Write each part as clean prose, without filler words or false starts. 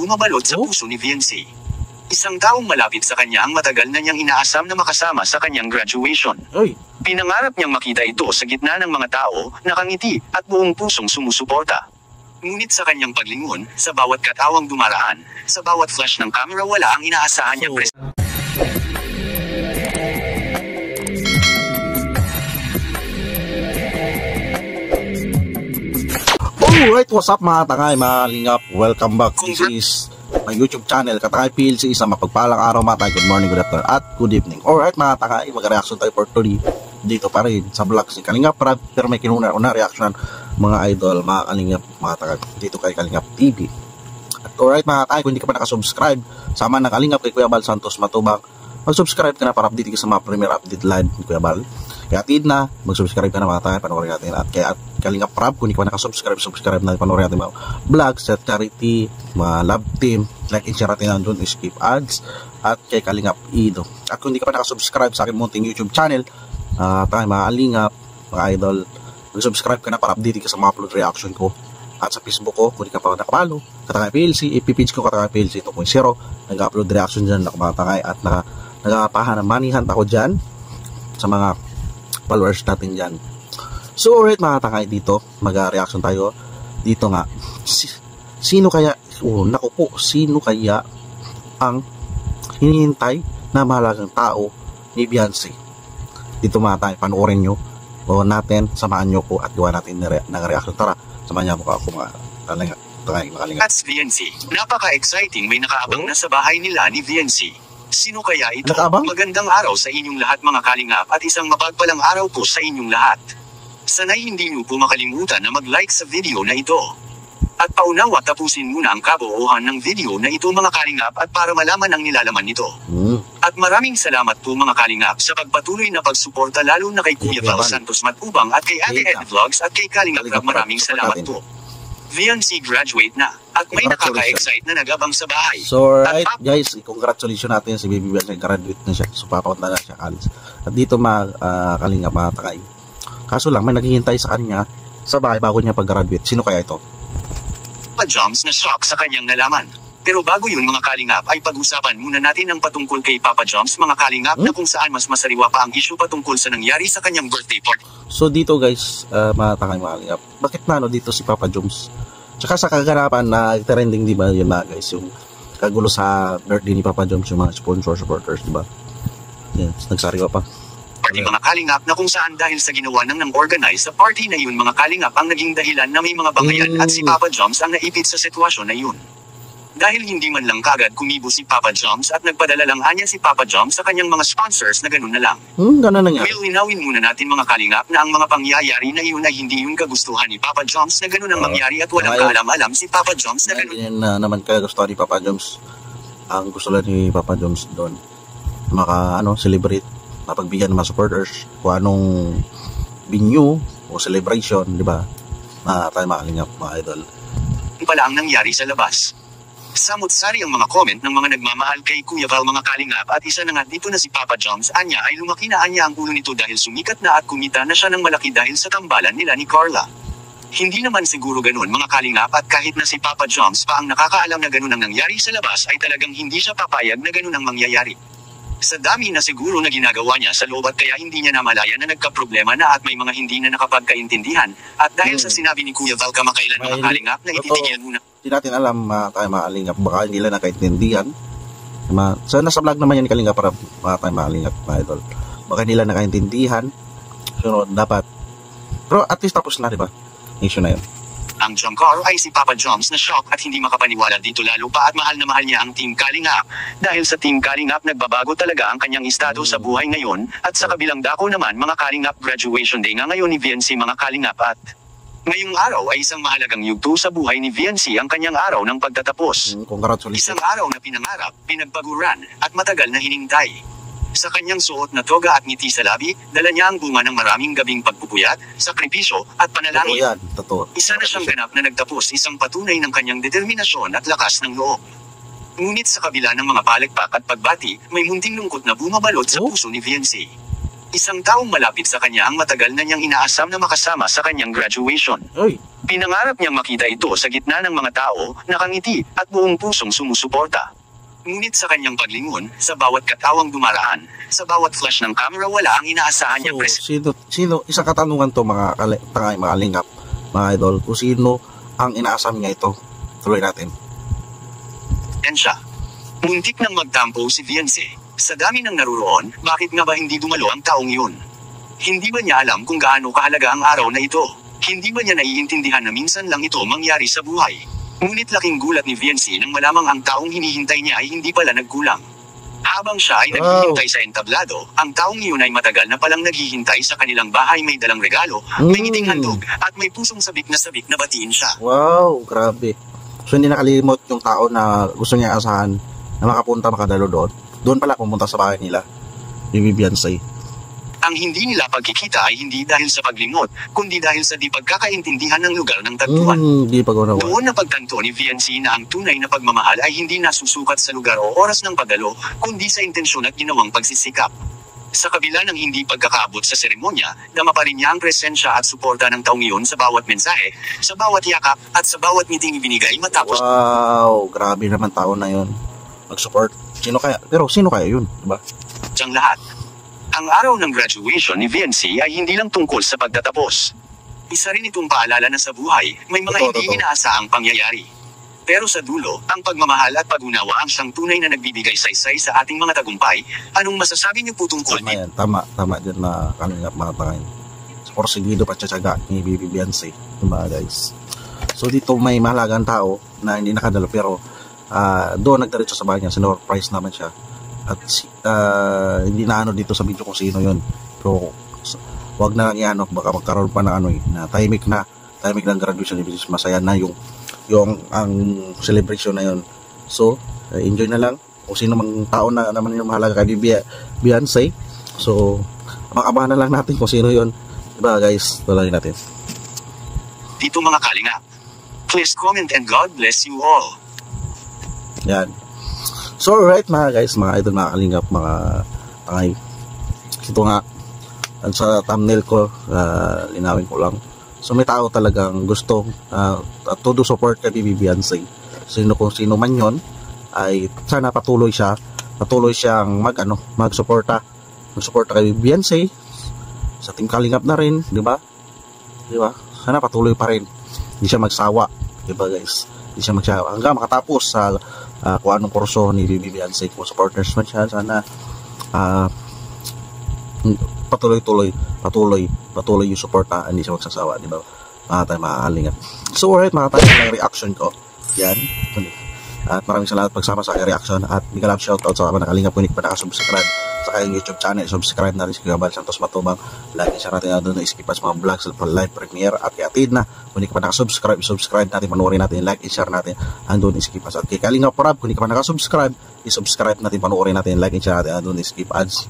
bumabalot sa puso ni Viancy. Isang taong malapit sa kanya ang matagal na niyang inaasam na makasama sa kanyang graduation. Pinangarap niyang makita ito sa gitna ng mga tao, nakangiti, at buong pusong sumusuporta. Ngunit sa kanyang paglingon, sa bawat katawang dumaraan, sa bawat flash ng camera wala ang inaasahan niyang Alright, what's up mga tangay, mga lingap? Welcome back. This is my YouTube channel, Katangay PLC. Isang mapagpalang araw mga tangay. Good morning, good afternoon, at good evening. Alright mga tangay, mag-reaction tayo for today dito pa rin sa vlog si Kalingap Rab. Pero may kinuna reaction mga idol, mga Kalingap, mga tangay, dito kay Kalingap TV. At alright mga tangay, kung hindi ka pa nakasubscribe, sama ng Kalingap kay Kuya Bal Santos Matubang, mag-subscribe ka na para update ka sa mga premier update live ni Kuya Bal. Kaya atid na, mag-subscribe ka na mga tayo, panoorin natin. At kaya Kalingap Rab, kung hindi ka pa nakasubscribe, subscribe na, panoorin natin mga vlogs, at charity, mga love team, like and share natin lang doon, skip ads, at kay Kalingap Ido. At kung hindi ka pa nakasubscribe sa aking munting YouTube channel, tayo mga Kalingap, mga idol, mag-subscribe ka na para update ka sa mga upload reaction ko. At sa Facebook ko, kung hindi ka pa nakapalo, Katangay PLC, ipipage ko Katangay PLC 2.0, nag-upload reaction dyan, nakamatangay, at nagapahanamanihan ako dyan sa mga followers natin dyan. So alright mga tangay, dito mag-reaction tayo dito nga. Sino kaya, naku po, sino kaya ang hinihintay na mahalagang tao ni Viancy? Dito mga tangay, panoorin nyo o natin, samahan nyo ko at gawa natin ng reaction. Tara, samahan nyo ako mga tangay, makalingat. That's Viancy. Napaka-exciting, may nakaabang na sa bahay nila ni Viancy. Sino kaya ito? Nakaabang? Magandang araw sa inyong lahat mga Kalingap at isang mapagpalang araw po sa inyong lahat. Sana'y hindi niyo po makalimutan na mag-like sa video na ito. At paunawa tapusin muna ang kabuuan ng video na ito mga Kalingap at para malaman ang nilalaman nito. At maraming salamat po mga Kalingap sa pagpatuloy na pagsuporta lalo na kay Kuya Bal Santos Matubang at kay Ate Ed Vlogs at kay Kalingap Rab. Maraming salamat po. Viancy graduate na at may nakaka-excite na nagabang sa bahay. So right guys, congratulations natin si Baby Viancy, graduate na siya. So papapunta na siya college. At dito mga Kalingap mga takay. Kaso lang may naghihintay sa kanya sa bahay bago niya pag-graduate. Sino kaya ito? Papa Joms na shock sa kanyang nalaman. Pero bago yun mga Kalingap ay pag-usapan muna natin ang patungkol kay Papa Joms mga Kalingap na kung saan mas masariwa pa ang issue patungkol sa nangyari sa kanyang birthday party. So dito guys, mga takay mga Kalingap, bakit na dito si Papa Joms? Tsaka sa kaganapan na trending, di ba, yun na guys, yung kagulo sa birthday ni Papa Joms, yung mga supporters, di ba? Yan, nagsariwa pa. Party mga Kalingap na kung saan dahil sa ginawa ng organize sa party na yun mga Kalingap ang naging dahilan na may mga bangayan at si Papa Joms ang naipit sa sitwasyon na yun. Dahil hindi man lang kagad kumibo si Papa Joms at nagpadala lang anya si Papa Joms sa kanyang mga sponsors na ganun na lang. Ganun na nga. Will linawin muna natin mga Kalingap na ang mga pangyayari na iyon ay hindi yung kagustuhan ni Papa Joms na ganun ang mangyari at walang kaalam-alam si Papa Joms na ganun. Yan na naman kagustuhan ni Papa Joms. Ang gusto lang ni Papa Joms doon, celebrate, mapagbigyan ng mga supporters kung anong venue o celebration, di ba? Tayo mga Kalingap, mga idol. Pala ang nangyari sa labas. Samot-sari ang mga comment ng mga nagmamahal kay Kuya Bal mga Kalingap at isa na nga dito na si Papa Joms anya ay lumaki na anya ang ulo nito dahil sumikat na at kumita na siya ng malaki dahil sa tambalan nila ni Carla. Hindi naman siguro ganun mga Kalingap at kahit na si Papa Joms pa ang nakakaalam na ganun ang nangyari sa labas ay talagang hindi siya papayag na ganun ang mangyayari. Sa dami na siguro na ginagawa niya sa loob at kaya hindi niya namalaya na nagkaproblema na at may mga hindi na nakapagkaintindihan at dahil sa sinabi ni Kuya Bal kamakailan mga Kalingap na ititigil muna. Hindi natin alam tayo mga Kalingap, baka hindi lang nakaintindihan. So nasa vlog naman yan ni Kalingap para tayo mga Kalingap, mga idol. Baka hindi lang nakaintindihan. So dapat, pero at least tapos na, di ba? Issue na yun. Ang Jomcar ay si Papa Joms na shock at hindi makapaniwala dito lalo pa at mahal na mahal niya ang Team Kalingap. Dahil sa Team Kalingap nagbabago talaga ang kanyang estado sa buhay ngayon at sa kabilang dako naman mga Kalingap graduation day nga ngayon ni Viancy mga Kalingap at ngayong araw ay isang mahalagang yugto sa buhay ni Viancy ang kanyang araw ng pagtatapos. Isang araw na pinangarap, pinagpaguran at matagal na hinintay. Sa kanyang suot na toga at ngiti sa labi, dala niya ang bunga ng maraming gabing pagpupuyat, sakripisyo, at panalangin. Isa na siyang ganap na nagtapos isang patunay ng kanyang determinasyon at lakas ng loob. Ngunit sa kabila ng mga palagpak at pagbati, may munting lungkot na bumabalot sa puso ni Viancy. Isang taong malapit sa kanya ang matagal na niyang inaasam na makasama sa kanyang graduation. Uy, Pinangarap niyang makita ito sa gitna ng mga tao, nakangiti, at buong pusong sumusuporta. Ngunit sa kanyang paglingon, sa bawat katawang dumaraan, sa bawat flash ng camera wala ang inaasahan niyang sino, isang katanungan to mga mga lingap, mga idol, kung sino ang inaasam niya ito. Tuloy natin. presensya. Muntik nang magtampo si Viance. Sa dami ng naruroon, bakit nga ba hindi dumalo ang taong yun? Hindi ba niya alam kung gaano kahalaga ang araw na ito? Hindi ba niya naiintindihan na minsan lang ito mangyari sa buhay? Ngunit laking gulat ni Viance nang malamang ang taong hinihintay niya ay hindi pala nagkulang. Habang siya ay naghihintay sa entablado, ang taong iyon ay matagal na palang naghihintay sa kanilang bahay, may dalang regalo, may ngiting handog, at may pusong sabik na batiin siya. Wow, grabe. So hindi nakalimot yung tao na gusto niya asahan na makadalo doon. Doon pala pumunta sa bahay nila, ni Viance. Ang hindi nila pagkikita ay hindi dahil sa paglimot, kundi dahil sa di pagkakaintindihan ng lugar ng tagpuan. Doon napagtanto ni Viance na ang tunay na pagmamahal ay hindi nasusukat sa lugar o oras ng pagdalo, kundi sa intensyon at ginawang pagsisikap. Sa kabila ng hindi pagkakaabot sa seremonya, dama pa rin niya ang presensya at suporta ng taong iyon sa bawat mensahe, sa bawat yakap, at sa bawat ngiting ibinigay matapos. Wow, grabe naman tao na yun. Mag-support. Sino kaya yun, diba? Siyang lahat. Ang araw ng graduation ni Viance ay hindi lang tungkol sa pagtatapos. Isa rin itong paalala na sa buhay, may mga hindi inaasahang pangyayari. Pero sa dulo, ang pagmamahal at pag-unawa ang siyang tunay na nagbibigay saysay sa ating mga tagumpay. Anong masasabi niyo po tungkol dito? Tama dyan na kalingap mga tangay. Sa porsigido pa tsatsaga ni Viance, diba guys? So dito may mahalagang tao na hindi nakadalo pero doon nagdiretso sa bahay niya, sinurprise naman siya. At hindi na ano dito sa video kung sino yun, pero wag na lang yan, baka magkaroon pa ng na timing ng graduation ni Viance. Masaya na yung ang celebration na yun. So enjoy na lang kung sino mang tao na naman yung mahalaga kay Viance. So makabahan na lang natin kung sino yun, diba guys? Tuloy natin dito mga kalinga. Please comment and God bless you all. Yan. So alright mga guys, mga idol, mga kalingap, mga tangay, ito nga sa thumbnail ko, linawin ko lang. So may tao talagang gusto todo support kay Viance. Kung sino man yon, ay sana patuloy siyang magsuporta kay Viance sa Team Kalingap na rin, di ba? Sana patuloy pa rin, hindi siya magsawa, di ba guys? Hindi siya magsawa hanggang makatapos sa kung anong kurso ni Viance. Kung supporters man siya, sana patuloy yung suporta, hindi siya magsasawa, di ba? Mga tayo makakalingat. So alright mga tayo, ng reaction ko yan, at maraming salamat pagsama sa aking reaction, at big love shoutout sa mga nakalingap. Kung hindi pa nakasubscribe sa aking YouTube channel, subscribe na rin si Gabal Santos Matubang. Like siya natin na doon na iskipan sa mga vlogs, live premiere at iatid na. Kung hindi ka pa nakasubscribe, subscribe natin, panoorin natin, like and share natin ang doon iskipan. At kay Kalingap Rab, kung hindi ka pa nakasubscribe, isubscribe natin, panoorin natin, like and share natin ang doon iskip ads.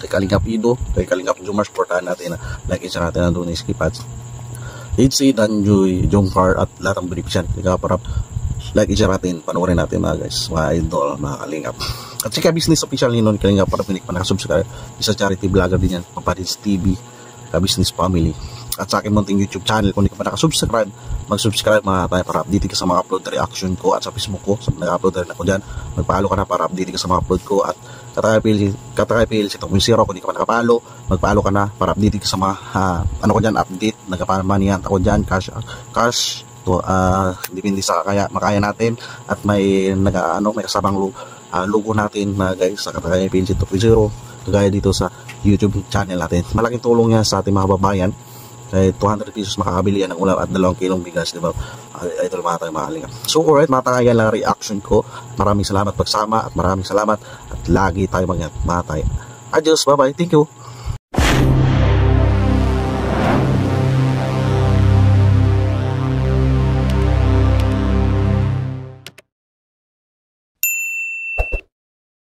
Kay Kalingap Ido, kay Kalingap Jumar, supportahan natin, like and share natin ang doon iskip ads. HC, Danjoy, Jongkar at lahat ng beneficyan. Kay Kalingap Rab, like and share natin, panoorin natin mga guys, mga idol, mga Kalingap. At si Ka-Business Official Ninon, Kalingap Rab, hindi ka pa nakasubscribe, isa charity vlogger din yan, Papadins TV, Ka-Business Family. At sa aking munting YouTube channel, kung hindi ka pa nakasubscribe, mag-subscribe mga tayo para update ka sa mga upload na reaction ko, at sa Facebook ko, sa nag-upload na rin ako dyan, magpahalo ka na para update ka sa mga upload ko. At Katakay PLC 2.0, kung hindi ka pa nakapalo, magpahalo ka na para update ka sa mga ano ko dyan, update, nagkapamaniyant ako dyan, cash to, depende sa makaya natin. At may may kasabang logo natin na guys sa Katakay PLC 2.0, kagaya dito sa YouTube channel natin. Malaking tulong yan sa ating mga babayan. Kaya 200 pesos makakabili yan ng ulam at 2 kilong bigas, di ba? Idol mga tayo mahalingap. So alright mga tayo, lang reaction ko. Maraming salamat pagsama at maraming salamat at lagi tayo mga tayo. Adios, bye bye, thank you.